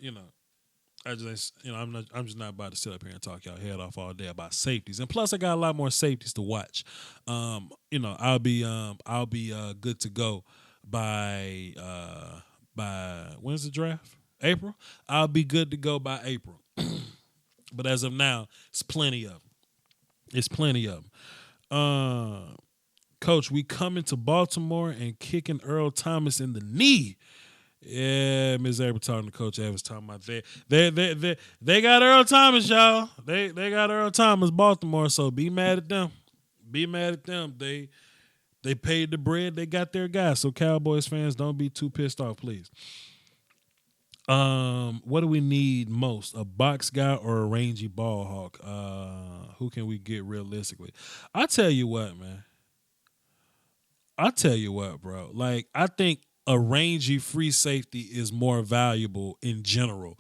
I'm just not about to sit up here and talk y'all head off all day about safeties. And plus, I got a lot more safeties to watch. I'll be good to go by when's the draft? April. I'll be good to go by April. But as of now, it's plenty of them. Coach, we coming to Baltimore and kicking Earl Thomas in the knee. Yeah, Ms. April talking to Coach Evans talking about they got Earl Thomas, y'all. They got Earl Thomas, Baltimore. So be mad at them. Be mad at them. They paid the bread. They got their guy. So Cowboys fans, don't be too pissed off, please. What do we need most? A box guy or a rangy ball hawk? Who can we get realistically? I tell you what, man. Bro. Like, I think a rangy free safety is more valuable in general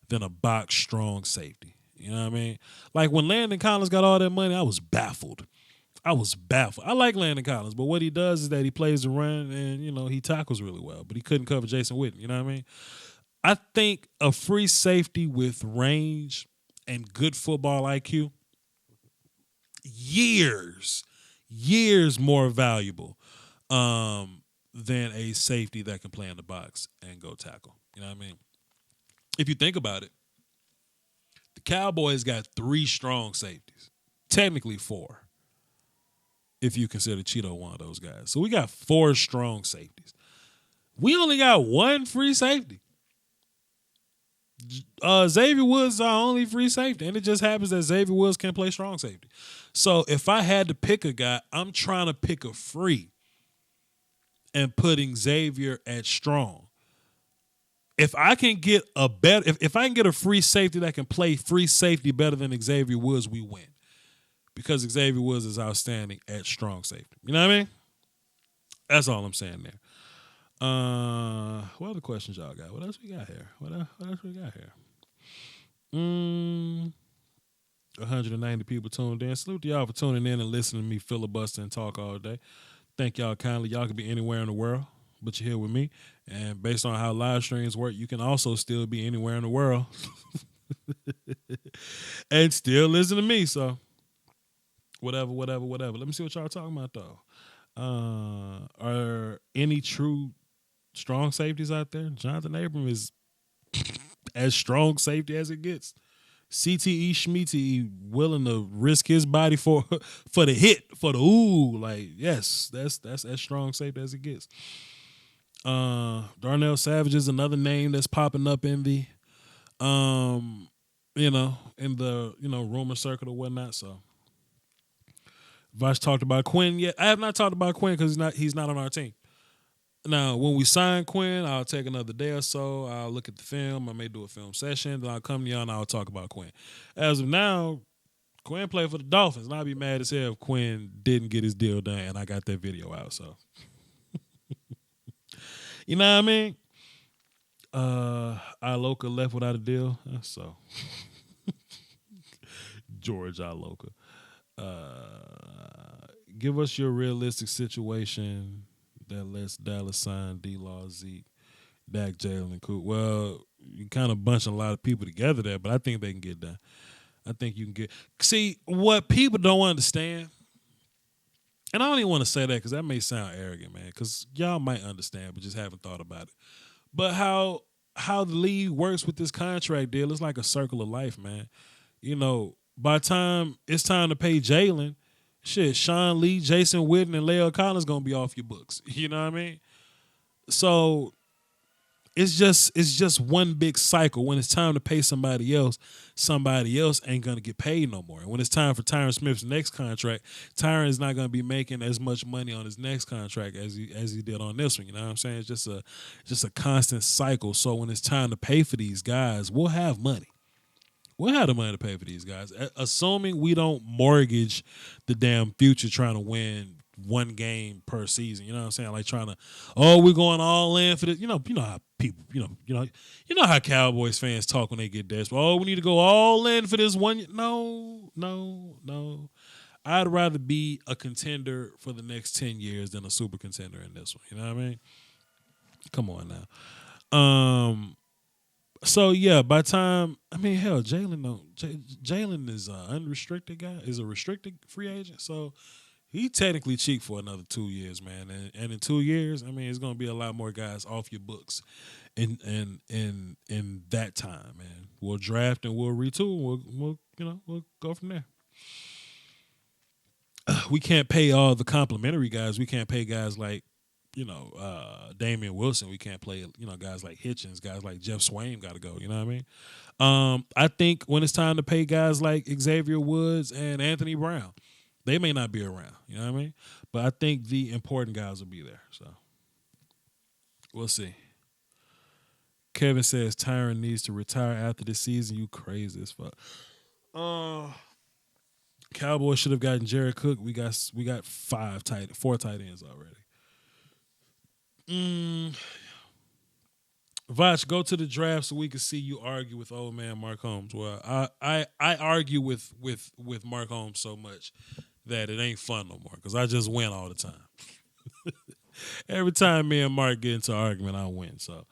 than a box strong safety. You know what I mean? Like when Landon Collins got all that money, I was baffled. I like Landon Collins, but what he does is that he plays the run and, he tackles really well, but he couldn't cover Jason Witten. You know what I mean? I think a free safety with range and good football IQ, years more valuable than a safety that can play in the box and go tackle. You know what I mean? If you think about it, the Cowboys got 3 strong safeties. Technically 4, if you consider Cheeto one of those guys. So we got 4 strong safeties. We only got 1 free safety. Xavier Woods is our only free safety, and it just happens that Xavier Woods can play strong safety. So if I had to pick a guy, I'm trying to pick a free and putting Xavier at strong. If I can get if I can get a free safety that can play free safety better than Xavier Woods, we win. Because Xavier Woods is outstanding at strong safety. You know what I mean? That's all I'm saying there. What other questions y'all got? What else we got here? 190 people tuned in. Salute to y'all for tuning in and listening to me filibuster and talk all day. Thank y'all kindly. Y'all could be anywhere in the world, but you're here with me. And based on how live streams work, you can also still be anywhere in the world and still listen to me. So whatever. Let me see what y'all talking about, though. Are any true strong safeties out there. Jonathan Abram is as strong safety as it gets. CTE Schmeete willing to risk his body for the hit, for the ooh. Like, yes, that's as strong safety as it gets. Darnell Savage is another name that's popping up in the in the rumor circle or whatnot. So Voch talked about Quinn yet. I have not talked about Quinn because he's not on our team. Now, when we sign Quinn, I'll take another day or so. I'll look at the film. I may do a film session. Then I'll come to y'all and I'll talk about Quinn. As of now, Quinn played for the Dolphins, and I'd be mad as hell if Quinn didn't get his deal done and I got that video out. So, you know what I mean? Iloka left without a deal. So, George Iloka. Give us your realistic situation that lets Dallas sign D-Law, Zeke, Dak, Jalen, and Coop. Well, you kind of bunching a lot of people together there, but I think they can get done. I think you can get. See, what people don't understand, and I don't even want to say that because that may sound arrogant, man, because y'all might understand, but just haven't thought about it. But how the league works with this contract deal, it's like a circle of life, man. By the time it's time to pay Jalen, shit, Sean Lee, Jason Witten, and Leo Collins gonna be off your books. You know what I mean? So it's just one big cycle. When it's time to pay somebody else ain't gonna get paid no more. And when it's time for Tyron Smith's next contract, Tyron is not gonna be making as much money on his next contract as he did on this one. You know what I'm saying? It's just a constant cycle. So when it's time to pay for these guys, we'll have money. We'll have the money to pay for these guys, assuming we don't mortgage the damn future trying to win one game per season. You know what I'm saying? Like we're going all in for this. You know how people, you know how Cowboys fans talk when they get desperate. Oh, we need to go all in for this one. No. I'd rather be a contender for the next 10 years than a super contender in this one. You know what I mean? Come on now. So yeah, by the time Jalen is an unrestricted guy, is a restricted free agent. So he technically cheap for another 2 years, man. And in 2 years, it's gonna be a lot more guys off your books in that time, man. We'll draft and we'll retool. We'll go from there. We can't pay all the complimentary guys. We can't pay guys like Damian Wilson. We can't play, guys like Hitchens, guys like Jeff Swain got to go. You know what I mean? I think when it's time to pay guys like Xavier Woods and Anthony Brown, they may not be around. You know what I mean? But I think the important guys will be there. So we'll see. Kevin says Tyron needs to retire after this season. You crazy as fuck. Cowboys should have gotten Jared Cook. We got 4 tight ends already. Voch, go to the draft so we can see you argue with old man Mark Holmes. Well, I argue with Mark Holmes so much that it ain't fun no more because I just win all the time. Every time me and Mark get into an argument, I win. So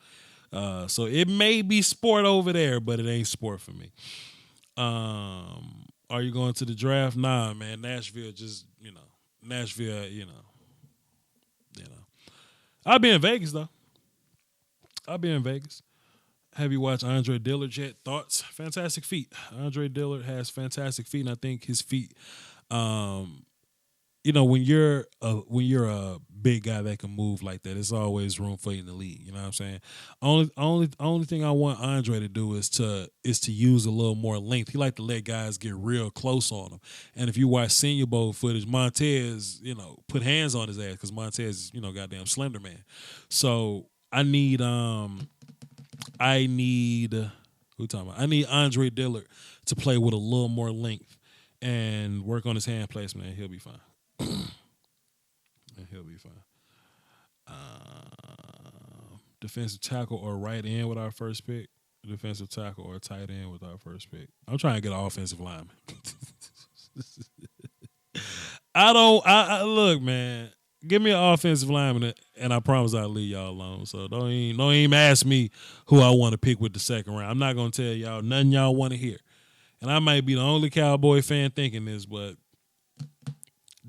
it may be sport over there, but it ain't sport for me. Are you going to the draft? Nah, man. Nashville just, Nashville, I'll be in Vegas, though. I'll be in Vegas. Have you watched Andre Dillard yet? Thoughts? Fantastic feet. Andre Dillard has fantastic feet, and I think his feet, when you're a big guy that can move like that, there's always room for you in the league. You know what I'm saying? Only thing I want Andre to do is to use a little more length. He like to let guys get real close on him. And if you watch Senior Bowl footage, Montez, put hands on his ass because Montez is, goddamn slender man. So I need I need Andre Dillard to play with a little more length and work on his hand placement, and he'll be fine. Defensive tackle or right end with our first pick. Defensive tackle or tight end with our first pick. I'm trying to get an offensive lineman. I look, man. Give me an offensive lineman, and I promise I'll leave y'all alone. So don't even ask me who I want to pick with the second round. I'm not gonna tell y'all nothing y'all want to hear. And I might be the only Cowboy fan thinking this, but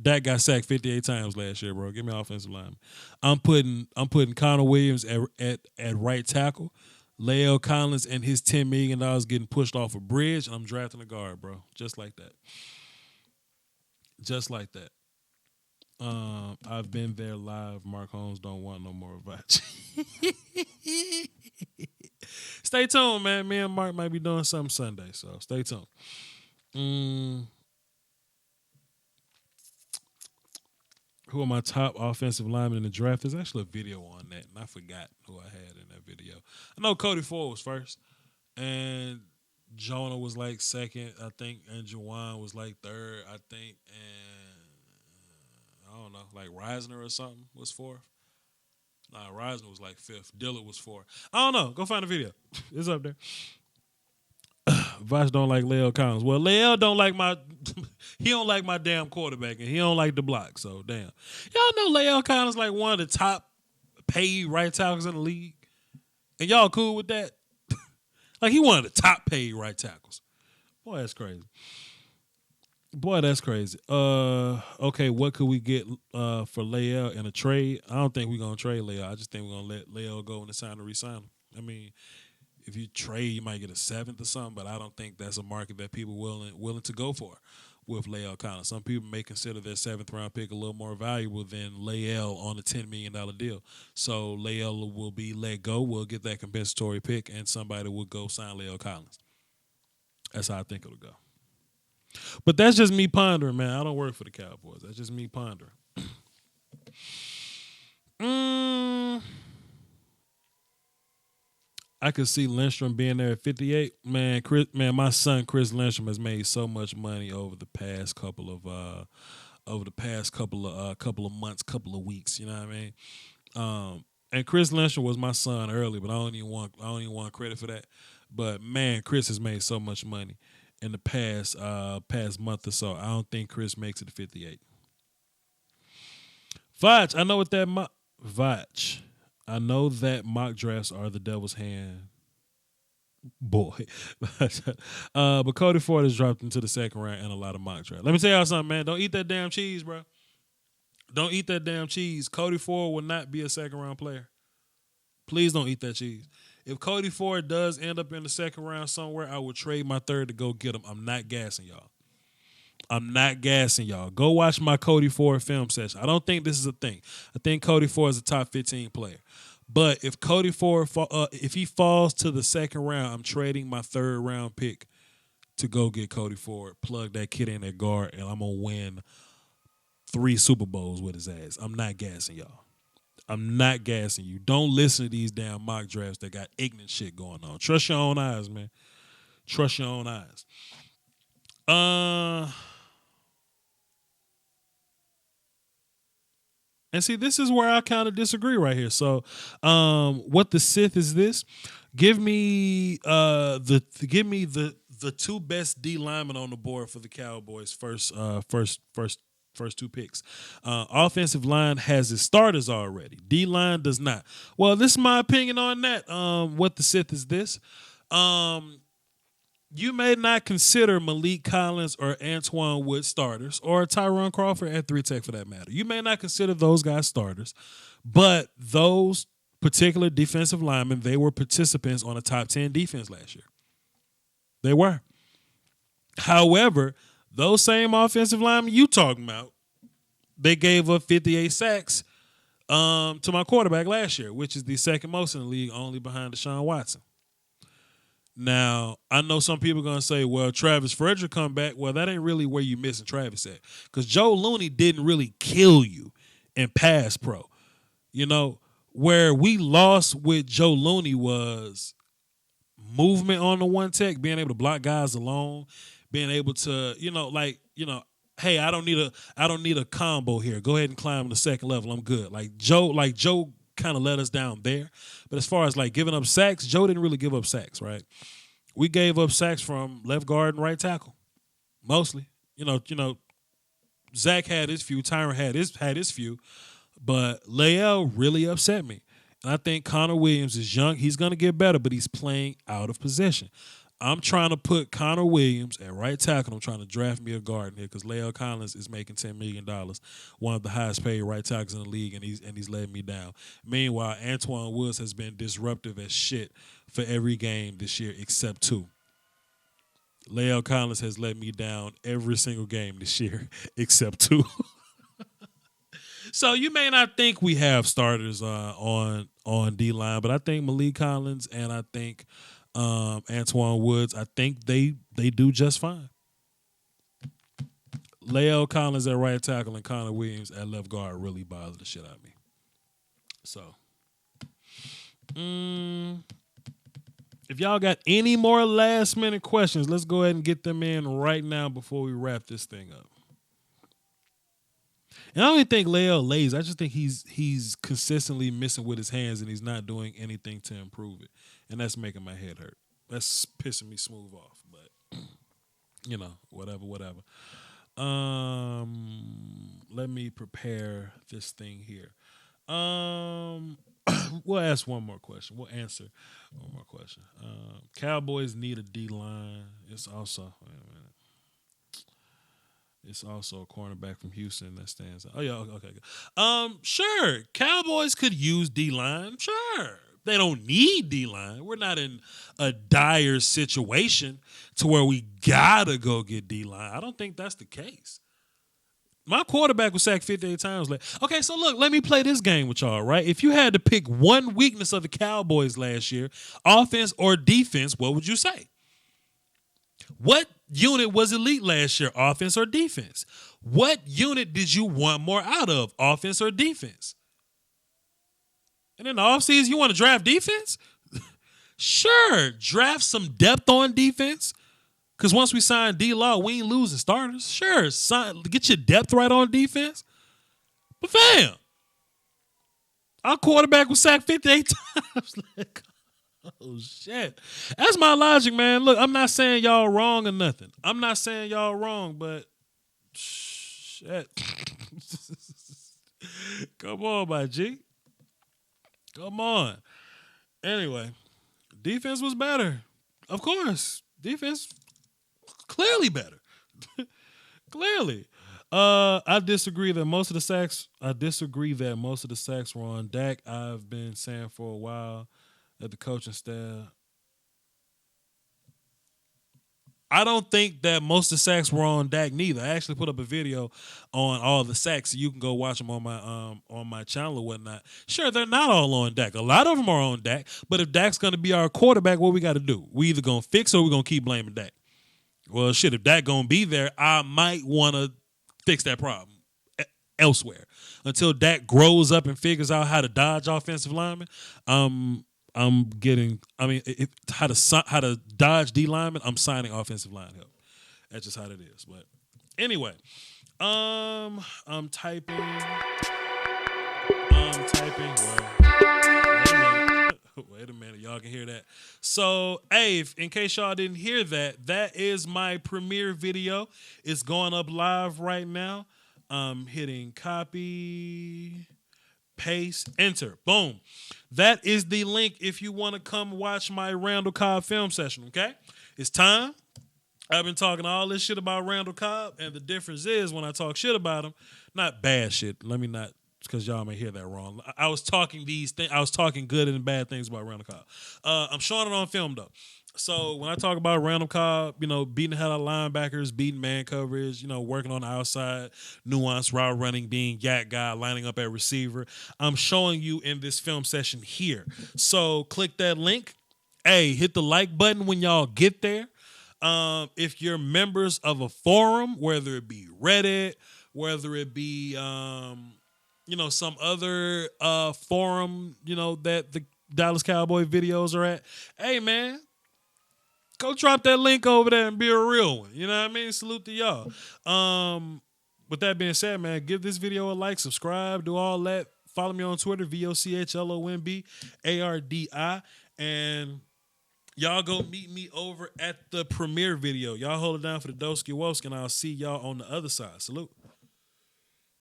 Dak got sacked 58 times last year, bro. Give me offensive lineman. I'm putting Connor Williams at right tackle. La'el Collins and his $10 million getting pushed off a bridge, and I'm drafting a guard, bro. Just like that. Just like that. I've been there live. Mark Holmes don't want no more Voch. Stay tuned, man. Me and Mark might be doing something Sunday, so stay tuned. Who are my top offensive linemen in the draft? There's actually a video on that, and I forgot who I had in that video. I know Cody Ford was first, and Jonah was like second, I think, and Juwan was like third, I think, and I don't know, like Reisner or something was fourth. Nah, Reisner was like fifth. Dillard was fourth. I don't know. Go find the video. It's up there. Voch don't like La'el Collins. Well, La'el don't like he don't like my damn quarterback, and he don't like the block. So damn, y'all know La'el Collins like one of the top paid right tackles in the league, and y'all cool with that? Like he one of the top paid right tackles. Boy, that's crazy. Okay, what could we get for La'el in a trade? I don't think we're gonna trade La'el. I just think we're gonna let La'el go and sign to re-sign him. I mean, if you trade, you might get a seventh or something, but I don't think that's a market that people willing to go for with La'el Collins. Some people may consider their seventh round pick a little more valuable than La'el on a $10 million deal. So La'el will be let go. We'll get that compensatory pick, and somebody will go sign La'el Collins. That's how I think it'll go. But that's just me pondering, man. I don't work for the Cowboys. That's just me pondering. I could see Lindstrom being there at 58. Man, my son Chris Lindstrom has made so much money over the past couple of months, couple of weeks. You know what I mean? And Chris Lindstrom was my son early, but I don't even want credit for that. But man, Chris has made so much money in the past month or so. I don't think Chris makes it to 58. Voch, I know that mock drafts are the devil's hand. Boy. But Cody Ford has dropped into the second round in a lot of mock drafts. Let me tell y'all something, man. Don't eat that damn cheese, bro. Don't eat that damn cheese. Cody Ford will not be a second round player. Please don't eat that cheese. If Cody Ford does end up in the second round somewhere, I will trade my third to go get him. I'm not gassing y'all. Go watch my Cody Ford film session. I don't think this is a thing. I think Cody Ford is a top 15 player. But if Cody Ford, if he falls to the second round, I'm trading my third round pick to go get Cody Ford, plug that kid in at guard, and I'm going to win 3 Super Bowls with his ass. I'm not gassing y'all. I'm not gassing you. Don't listen to these damn mock drafts that got ignorant shit going on. Trust your own eyes, man. Trust your own eyes. And see, this is where I kind of disagree right here. So, what the Sith is this? Give me the 2 best D linemen on the board for the Cowboys first 2 picks. Offensive line has its starters already. D line does not. Well, this is my opinion on that. What the Sith is this? You may not consider Malik Collins or Antoine Wood starters, or Tyron Crawford at 3-tech for that matter. You may not consider those guys starters, but those particular defensive linemen, they were participants on a top 10 defense last year. They were. However, those same offensive linemen you talking about, they gave up 58 sacks to my quarterback last year, which is the second most in the league, only behind Deshaun Watson. Now, I know some people are going to say, well, Travis Frederick come back. Well, that ain't really where you missing Travis at. Because Joe Looney didn't really kill you in pass pro. You know, where we lost with Joe Looney was movement on the 1-tech, being able to block guys alone, being able to, hey, I don't need a combo here. Go ahead and climb the second level. I'm good. Joe kind of let us down there. But as far as like giving up sacks, Joe didn't really give up sacks, right? We gave up sacks from left guard and right tackle, mostly. Zach had his few, Tyron had his few, but La'el really upset me. And I think Connor Williams is young. He's going to get better, but he's playing out of position. I'm trying to put Connor Williams at right tackle. I'm trying to draft me a guard here because La'el Collins is making $10 million, one of the highest paid right tackles in the league, and he's letting me down. Meanwhile, Antoine Woods has been disruptive as shit for every game this year except 2. La'el Collins has let me down every single game this year except 2. So you may not think we have starters on D-line, but I think Malik Collins and I think Antoine Woods, I think they do just fine. La'el Collins at right tackle and Connor Williams at left guard really bother the shit out of me. So, if y'all got any more last minute questions, let's go ahead and get them in right now before we wrap this thing up. And I don't even think La'el lazy. I just think he's consistently missing with his hands and he's not doing anything to improve it. And that's making my head hurt. That's pissing me smooth off. But, whatever. Let me prepare this thing here. We'll ask one more question. We'll answer one more question. Cowboys need a D-line. It's also, wait a minute. It's also a cornerback from Houston that stands out. Oh, yeah, okay. Sure, Cowboys could use D-line. Sure. They don't need D-line. We're not in a dire situation to where we gotta go get D-line. I don't think that's the case. My quarterback was sacked 58 times. Okay, so look, let me play this game with y'all, right? If you had to pick one weakness of the Cowboys last year, offense or defense, what would you say? What unit was elite last year, offense or defense? What unit did you want more out of, offense or defense? And in the offseason, you want to draft defense? Sure, draft some depth on defense. Because once we sign D-Law, we ain't losing starters. Sure, get your depth right on defense. But fam, our quarterback was sacked 58 times. Oh, shit. That's my logic, man. Look, I'm not saying y'all wrong or nothing. I'm not saying y'all wrong, but shit. Come on, my G. Come on. Anyway, defense was better. Of course. Defense clearly better. Clearly. I disagree that most of the sacks were on Dak. I've been saying for a while that the coaching staff. I don't think that most of the sacks were on Dak neither. I actually put up a video on all the sacks, so you can go watch them on my channel or whatnot. Sure, they're not all on Dak. A lot of them are on Dak, but if Dak's going to be our quarterback, what we got to do? We either going to fix or we're going to keep blaming Dak. Well, shit, if Dak going to be there, I might want to fix that problem elsewhere. Until Dak grows up and figures out how to dodge offensive linemen, how to dodge D linemen, I'm signing offensive line help. That's just how it is. But anyway, I'm typing. Wait a minute. Y'all can hear that. So, hey, in case y'all didn't hear that, that is my premiere video. It's going up live right now. I'm hitting copy, paste, enter. Boom. That is the link if you want to come watch my Randall Cobb film session, okay? It's time. I've been talking all this shit about Randall Cobb, and the difference is when I talk shit about him, not bad shit. Let me not, because y'all may hear that wrong. I was talking good and bad things about Randall Cobb. I'm showing it on film, though. So when I talk about Randall Cobb, beating the hell out of linebackers, beating man coverage, working on the outside, nuanced route running, being yak guy, lining up at receiver, I'm showing you in this film session here. So click that link. Hey, hit the like button when y'all get there. If you're members of a forum, whether it be Reddit, whether it be, some other forum, that the Dallas Cowboy videos are at, hey, man, go drop that link over there and be a real one. You know what I mean? Salute to y'all. With that being said, man, give this video a like, subscribe, do all that. Follow me on Twitter, VOCHLOMBARDI. And y'all go meet me over at the premiere video. Y'all hold it down for the Doski Wosk, and I'll see y'all on the other side. Salute.